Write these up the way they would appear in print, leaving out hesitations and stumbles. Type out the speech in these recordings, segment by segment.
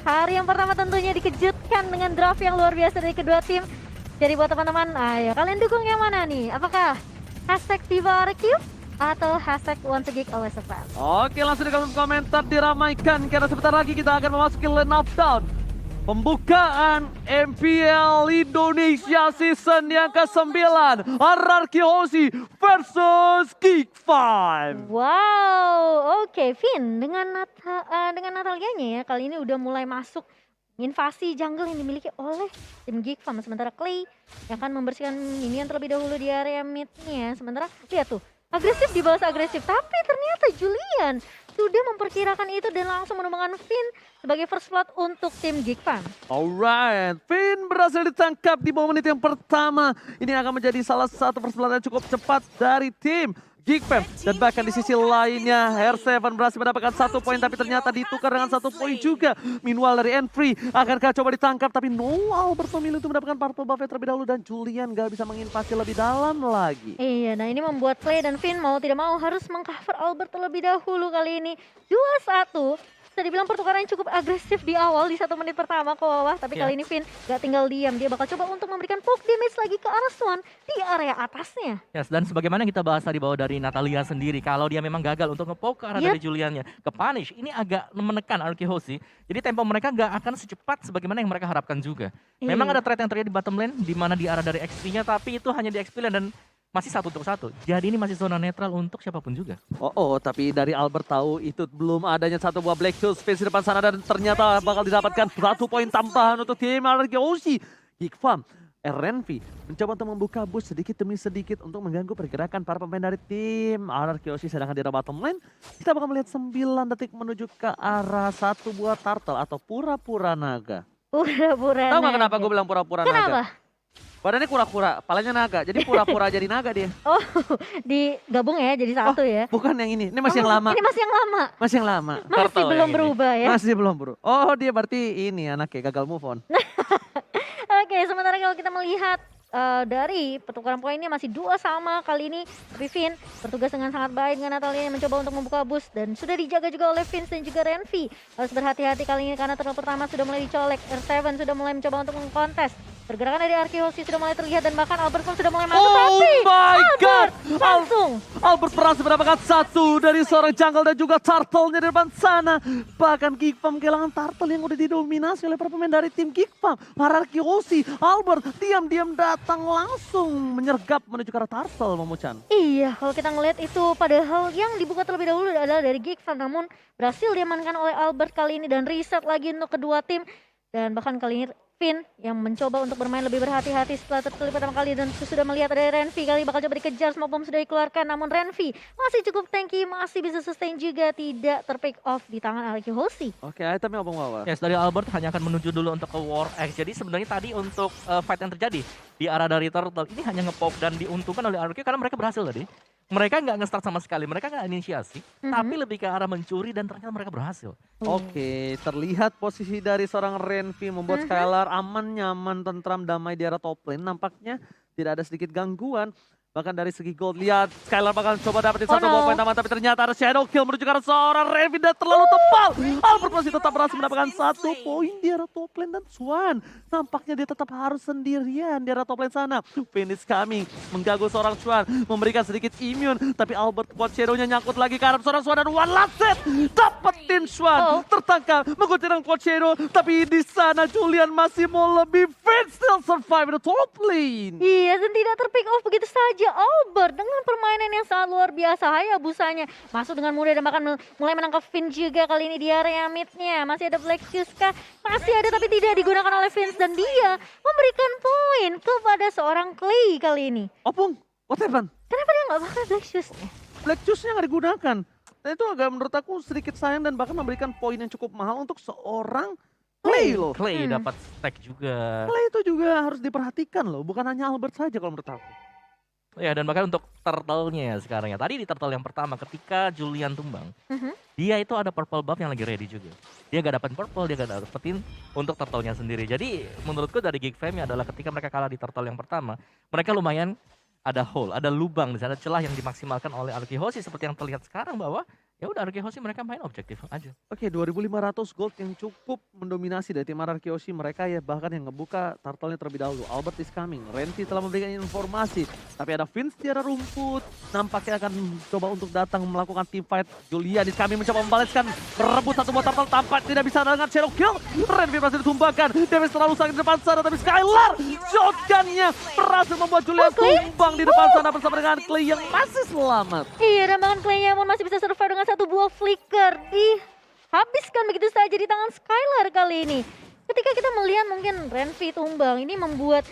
Hari yang pertama tentunya dikejutkan dengan draft yang luar biasa dari kedua tim. Jadi buat teman-teman, ayo kalian dukung yang mana nih? Apakah hashtag Viva RQ atau hashtag Once a Geek Always a Fan? Oke, langsung di kolom komentar diramaikan karena sebentar lagi kita akan memasuki line up down. Pembukaan MPL Indonesia Season yang ke-9, RRQ Hoshi versus Geek Fam. Wow, oke Vin, dengan Natalianya ya kali ini udah mulai masuk invasi jungle yang dimiliki oleh tim Geek Fam. Sementara Clay yang akan membersihkan minion terlebih dahulu di area midnya. Sementara lihat tuh, agresif dibalas agresif, tapi ternyata Julian sudah memperkirakan itu dan langsung menumbangkan Finn sebagai first blood untuk tim Geek Fam. Alright, Finn berhasil ditangkap di menit yang pertama. Ini akan menjadi salah satu first blood yang cukup cepat dari tim Geek Fam. Dan bahkan di sisi lainnya, R7 berhasil mendapatkan 1 poin, tapi ternyata ditukar dengan 1 poin juga. Meanwhile dari Enfree, akankah coba ditangkap, tapi Noah berpemilih untuk mendapatkan purple buff terlebih dahulu. Dan Julian gak bisa menginvasi lebih dalam lagi. Iya, nah ini membuat Clay dan Finn mau tidak mau harus mengcover Albert terlebih dahulu kali ini. 2-1. Bisa dibilang pertukaran yang cukup agresif di awal di 1 menit pertama ke bawah. Tapi kali ini Finn gak tinggal diam. Dia bakal coba untuk memberikan poke damage lagi ke arah Swan di area atasnya. Yes, dan sebagaimana kita bahas tadi bahwa dari Natalia sendiri, kalau dia memang gagal untuk nge-poke ke arah dari Juliannya, ke punish, ini agak menekan RRQ Hoshi. Jadi tempo mereka gak akan secepat sebagaimana yang mereka harapkan juga. Memang ada trade yang terjadi di bottom lane, di mana di arah dari XP-nya, tapi itu hanya di XP lane dan masih 1 untuk 1. Jadi ini masih zona netral untuk siapapun juga. Tapi dari Albert tahu itu belum adanya satu buah Black Shield space di depan sana dan ternyata bakal didapatkan 1 poin tambahan untuk tim RRQ Hoshi. Geek Fam, RNV mencoba untuk membuka boost sedikit demi sedikit untuk mengganggu pergerakan para pemain dari tim RRQ Hoshi. Sedangkan di bottom lane, kita bakal melihat 9 detik menuju ke arah 1 buah turtle atau pura-pura naga. Pura-pura Tahu naga. gak kenapa gue bilang pura-pura naga? Kenapa? Badannya kura-kura, palanya naga. Jadi pura-pura jadi naga dia. Oh, digabung ya jadi satu ya. Bukan yang ini masih yang lama. Ini masih yang lama. Masih yang lama. Masih Turtle belum yang ini. berubah ya. Masih belum bro. Oh dia berarti ini anaknya gagal move on. Oke, sementara kalau kita melihat dari pertukaran poinnya masih 2 sama kali ini. Tapi Finn bertugas dengan sangat baik dengan Natalia yang mencoba untuk membuka boost. Dan sudah dijaga juga oleh Vince dan juga Renvi. Harus berhati-hati kali ini karena turtle pertama sudah mulai dicolek. R7 sudah mulai mencoba untuk mengkontes. Pergerakan dari RRQ Hoshi sudah mulai terlihat dan bahkan Albert pun sudah mulai masuk. Oh Tapi my god! langsung Albert berhasil mendapatkan 1 dari seorang jungle dan juga turtle-nya di depan sana. Bahkan Geek Fam kehilangan turtle yang udah didominasi oleh para pemain dari tim Geek Fam. RRQ Hoshi, Albert diam-diam datang langsung menyergap menuju ke arah turtle, Momo-chan. iya, kalau kita ngelihat itu padahal yang dibuka terlebih dahulu adalah dari Geek Fam, namun berhasil diamankan oleh Albert kali ini dan reset lagi untuk kedua tim. Dan bahkan kali ini Finn yang mencoba untuk bermain lebih berhati-hati setelah terlibat pertama kali dan sudah melihat ada Renvi kali bakal coba dikejar, smoke bomb sudah dikeluarkan, namun Renvi masih cukup tanky, masih bisa sustain juga, tidak terpick off di tangan RRQ Hoshi. Oke, itemnya apa Wawa? Yes, dari Albert hanya akan menuju dulu untuk ke War X. Jadi sebenarnya tadi untuk fight yang terjadi di arah dari Turtle ini hanya nge-pop dan diuntungkan oleh RRQ karena mereka berhasil tadi. Mereka nggak nge-start sama sekali, mereka nggak inisiasi, tapi lebih ke arah mencuri dan ternyata mereka berhasil. Oke, terlihat posisi dari seorang Renvi membuat Skylar aman, nyaman, tentram, damai di arah top lane. Nampaknya tidak ada sedikit gangguan. Bahkan dari segi gold, lihat Skylar bakal coba dapetin satu buah poin tambahan, tapi ternyata ada shadow kill menuju ke arah seorang Renvi dan terlalu tebal. Albert masih tetap berhasil mendapatkan 1 poin di arah top lane dan Swan. Nampaknya dia tetap harus sendirian di arah top lane sana. Phoenix coming, mengganggu seorang Swan, memberikan sedikit immune, tapi Albert quad shadow-nya nyangkut lagi ke arah seorang Swan dan one last set. Dapetin Swan, tertangkap, menggunakan quad shadow, tapi di sana Julian masih mau lebih. Vince still survive in the top lane. Iya, dan tidak terpick off begitu saja. Albert dengan permainan yang sangat luar biasa, Hayabusanya masuk dengan mudah dan bahkan mulai menangkap Finn juga kali ini di area midnya. Masih ada Black Shoes kah? Masih ada tapi tidak digunakan oleh Vince dan dia memberikan poin kepada seorang Clay kali ini. Opung, what happened? Kenapa dia nggak pakai Black Shoes-nya? Black Juice-nya nggak digunakan. Dan itu agak menurut aku sedikit sayang dan bahkan memberikan poin yang cukup mahal untuk seorang Clay loh. Clay dapat stack juga. Clay itu juga harus diperhatikan loh, bukan hanya Albert saja kalau menurut aku. Ya, dan bahkan untuk turtle-nya ya sekarang ya. Tadi di turtle yang pertama ketika Julian tumbang, dia itu ada purple buff yang lagi ready juga. Dia gak dapat purple, dia gak dapetin untuk turtle-nya sendiri. Jadi menurutku dari Geek Fam adalah ketika mereka kalah di turtle yang pertama, mereka lumayan ada hole, ada lubang di sana, celah yang dimaksimalkan oleh RRQ Hoshi seperti yang terlihat sekarang bahwa ya udah RK Hoshi mereka main objektif aja. Oke, 2.500 gold yang cukup mendominasi dari tim RRQ Hoshi. Mereka ya bahkan yang ngebuka turtle-nya terlebih dahulu. Albert is coming. Renty telah memberikan informasi. Tapi ada Vince di arah rumput. Nampaknya akan coba untuk datang melakukan team fight. Julian is coming mencoba membalaskan. Berebut satu buah turtle. Tampak tidak bisa dengan shadow kill. Renty berhasil ditumbangkan. Damage terlalu sakit di depan sana. Tapi Skylar shotgun-nya berhasil membuat Julian tumbang di depan sana bersama dengan Clay yang masih selamat. Iya, dan bahkan Clay-nya pun masih bisa survive dengan satu buah flicker. Dihabiskan begitu saja di tangan Skylar kali ini. Ketika kita melihat mungkin Renvi tumbang, ini membuat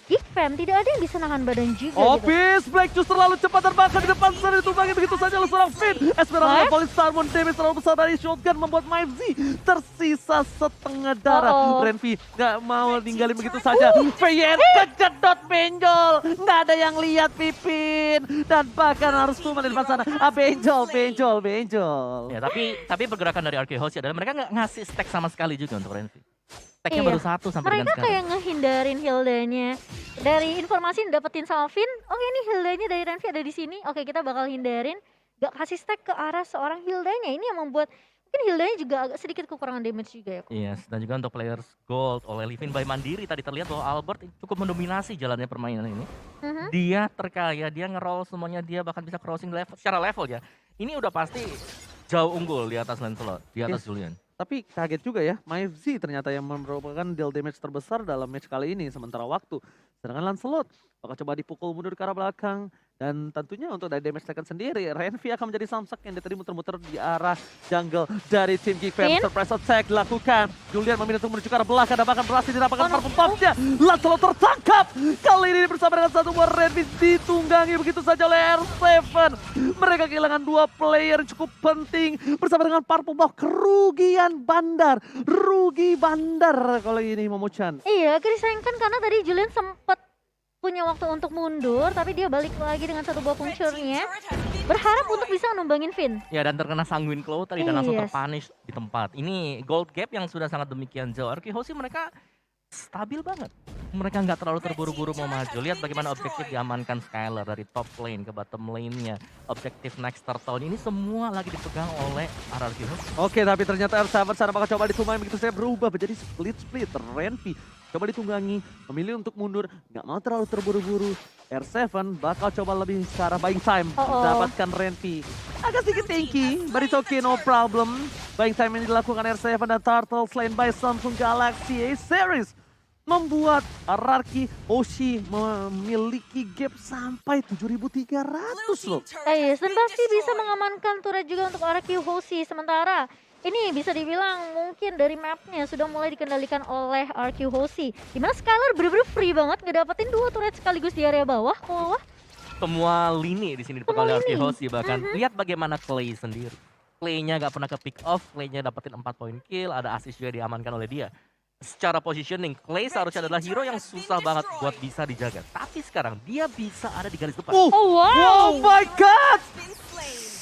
Geek Fam tidak ada yang bisa nahan badan juga gitu. Obis, Black Juice terlalu cepat terbakar di depan sana, ditumbangi begitu saja oleh seorang Finn. Esmeralda Police Salmon damage terlalu besar dari shotgun membuat Mivesy tersisa setengah darah. Renvi gak mau ninggalin begitu saja. VN kejedot benjol, gak ada yang lihat Pipin. Dan bahkan harus tumbang di depan sana. Benjol. Ya tapi pergerakan dari RK Hoshi adalah mereka nggak ngasih stack sama sekali juga untuk Renvi. Stacknya Iya. baru 1 sampai dengan Mereka sekarang. kayak ngehindarin Hildanya. Dari informasi yang dapetin sama Finn, oke ini Hildanya dari Renvi ada di sini. Oke, kita bakal hindarin, gak kasih stack ke arah seorang Hildanya. Ini yang membuat mungkin Hildanya juga agak sedikit kekurangan damage juga ya. Yes, dan juga untuk players gold oleh Livin by Mandiri tadi terlihat bahwa Albert cukup mendominasi jalannya permainan ini. Dia terkaya, dia nge-roll semuanya, dia bahkan bisa crossing level secara level ya. Ini udah pasti jauh unggul di atas Lancelot, di atas Julian. Tapi kaget juga ya, Mivesy ternyata yang merupakan deal damage terbesar dalam match kali ini sementara waktu. Sedangkan Lancelot bakal coba dipukul mundur ke arah belakang. Dan tentunya untuk dari damage taken sendiri, Renvi akan menjadi samsak yang tadi muter-muter di arah jungle dari tim Geek Fam. Surprise attack dilakukan. Julian memilih untuk menuju ke arah belakang dan bahkan berhasil didapatkan purple buff-nya. Lancelot tertangkap. Kali ini bersama dengan satu buah Renvi ditunggangi begitu saja oleh R7. Mereka kehilangan 2 player cukup penting bersama dengan purple buff. Kerugian bandar. Rugi bandar kalau ini Momo-chan. Iya, disayangkan karena tadi Julian sempat punya waktu untuk mundur, tapi dia balik lagi dengan satu buah puncturnya. Berharap untuk bisa numbangin Finn. Ya, dan terkena Sanguine Claw tadi dan langsung Yes. terpunish di tempat. Ini gold gap yang sudah sangat demikian jauh. RK Hoshi mereka stabil banget. Mereka nggak terlalu terburu-buru mau maju. Lihat bagaimana objektif diamankan Skylar dari top lane ke bottom lane-nya. Objektif next turtle ini semua lagi dipegang oleh RRQ Hoshi. Oke, tapi ternyata R7 sana bakal coba ditunggangi begitu saya berubah menjadi split. Renvi coba ditunggangi, memilih untuk mundur, nggak mau terlalu terburu-buru. R7 bakal coba lebih ke arah buying time, mendapatkan Renvi. Agak sedikit tanky, but it's okay, no problem. Buying time ini dilakukan R7 dan Turtle slain by Samsung Galaxy A-Series. Membuat RRQ Hoshi memiliki gap sampai 7.300 loh. Yes, dan pasti bisa mengamankan turret juga untuk RRQ Hoshi. Sementara ini bisa dibilang mungkin dari mapnya sudah mulai dikendalikan oleh RRQ Hoshi. Dimana Skylar bener-bener free banget ngedapetin 2 turret sekaligus di area bawah. Semua lini di sini dipegang oleh RRQ Hoshi. Bahkan lihat bagaimana Clay sendiri. Clay-nya gak pernah ke pick off, Clay-nya dapetin 4 poin kill, ada assist juga diamankan oleh dia. Secara positioning, Clay seharusnya adalah hero yang susah banget buat bisa dijaga. Tapi sekarang dia bisa ada di garis depan. Oh my god!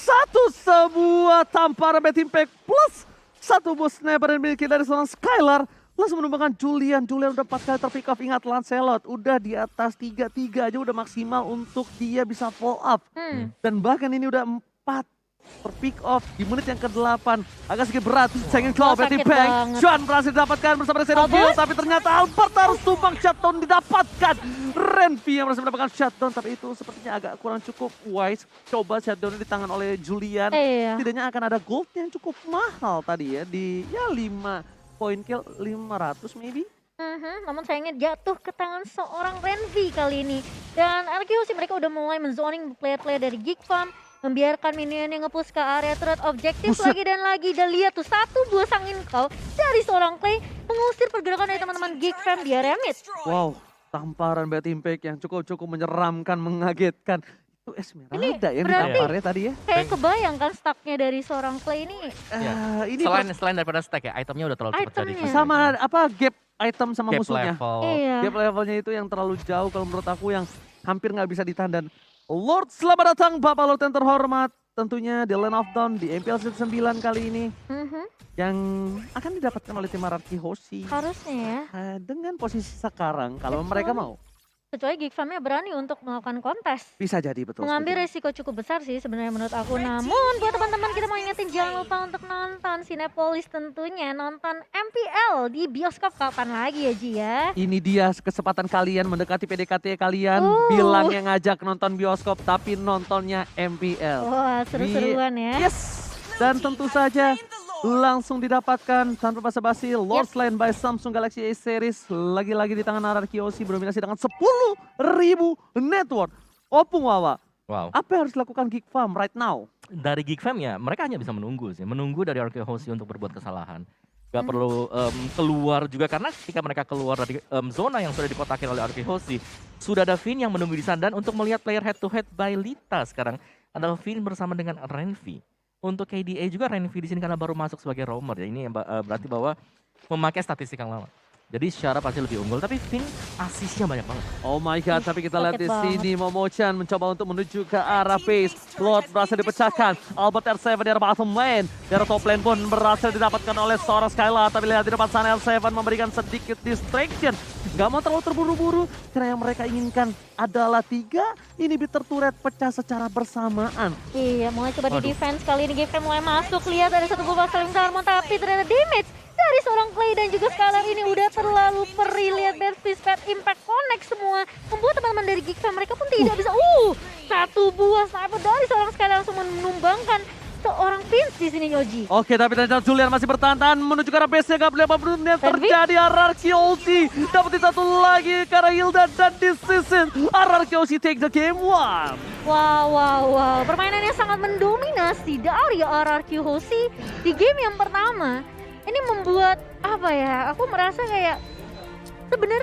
Satu sebuah tamparan Bad Impact plus satu buah sniper yang dimiliki dari seorang Skylar. Langsung menumbangkan Julian. Julian udah 4 kali terpick off. Ingat Lancelot udah di atas 3-3 aja udah maksimal untuk dia bisa follow up. Dan bahkan ini udah 4 terpick off di menit yang ke-8. Agak sedikit berat. Second call, Betty Bang. Juan berhasil didapatkan bersama dengan Shadow Kill. Tapi ternyata Albert harus tumbang shutdown didapatkan. Renvi yang berhasil mendapatkan shutdown. Tapi itu sepertinya agak kurang cukup wise. Coba shutdown di tangan oleh Julian. Setidaknya akan ada gold yang cukup mahal tadi ya. Di ya 5 point kill, 500 maybe. Namun sayangnya jatuh ke tangan seorang Renvi kali ini. Dan RRQ Hoshi mereka udah mulai menzoning player-player dari Geek Farm. Membiarkan minion yang nge-push ke area turret objektif lagi dan lagi. Dan lihat tuh satu buah sangin kau dari seorang Clay mengusir pergerakan dari teman-teman Geek Fam di area mid. Wow, tamparan Bad Impact yang cukup menyeramkan, mengagetkan. Itu Esmeralda yang ditamparnya tadi ya. Kayak kebayang kan stacknya dari seorang Clay ini. Ini Selain daripada stack ya, itemnya udah terlalu cepat jadi. sama apa gap item sama Gap musuhnya. level. Gap levelnya itu yang terlalu jauh kalau menurut aku yang hampir nggak bisa ditahan. Dan Lord, selamat datang Bapak Lord yang terhormat. Tentunya di Land of Dawn di MPL Season 9 kali ini. Yang akan didapatkan oleh tim RRQ Hoshi. Harusnya ya. Dengan posisi sekarang kalau mereka mau. Kecuali Geek Fam-nya berani untuk melakukan kontes. Bisa jadi betul. Mengambil setuju. resiko cukup besar sih sebenarnya menurut aku. Namun buat teman-teman kita mau ingetin jangan lupa untuk nonton Cinepolis tentunya. Nonton MPL di bioskop kapan lagi ya Ji ya? Ini dia kesempatan kalian mendekati PDKT kalian. Uh. Bilangnya ngajak nonton bioskop tapi nontonnya MPL. Wah seru-seruan ya. Yes. Dan tentu saja langsung didapatkan tanpa basa-basi Lord's Lane by Samsung Galaxy A Series. Lagi-lagi di tangan RRQ Osi berdominasi dengan 10.000 network. Opung Wawa, Wow. apa yang harus dilakukan Geek Fam right now? Dari Geek Fam ya mereka hanya bisa menunggu sih. Menunggu dari RRQ Hoshi untuk berbuat kesalahan. Gak perlu keluar juga karena ketika mereka keluar dari zona yang sudah dikotakin oleh RRQ Hoshi, sudah ada Finn yang menunggu di sana. Dan untuk melihat player head to head by Lita sekarang adalah Finn bersama dengan Renvi. Untuk KDA juga Renvi di sini karena baru masuk sebagai roamer ya. Ini berarti bahwa memakai statistik yang lama. Jadi secara pasti lebih unggul, tapi Finn asisnya banyak banget. Oh my god, tapi kita lihat di Sakit sini Momochan mencoba untuk menuju ke arah base. Lord berhasil dipecahkan. Albert R7 di arah bottom lane. Di arah top lane pun berhasil didapatkan oleh seorang Skylar. Tapi lihat di depan sana R7 memberikan sedikit distraction. Gak mau terlalu terburu-buru. Karena yang mereka inginkan adalah 3 inhibitor turret pecah secara bersamaan. Iya mulai coba Waduh. di defense kali ini Geek Fam mulai masuk. Lihat ada satu gol saling Darmon tapi ternyata damage dari seorang Clay dan juga Skylar ini udah terlalu perih. Lihat Bad Fist, Bad Impact connect semua. Membuat teman-teman dari Geek Fam mereka pun tidak bisa. Satu buah sniper dari seorang Skylar langsung menumbangkan seorang Vince di sini Yoji. Oke, tapi ternyata Julian masih bertahan menuju ke arah base-nya. Gak boleh apa-apa yang terjadi. RRQ Osi dapetin satu lagi ke arah Hilda. Dan di season RRQ Osi take the game 1. Wow. Permainan yang sangat mendominasi dari RRQ Hoshi di game yang pertama. Ini membuat apa ya? Aku merasa kayak sebenarnya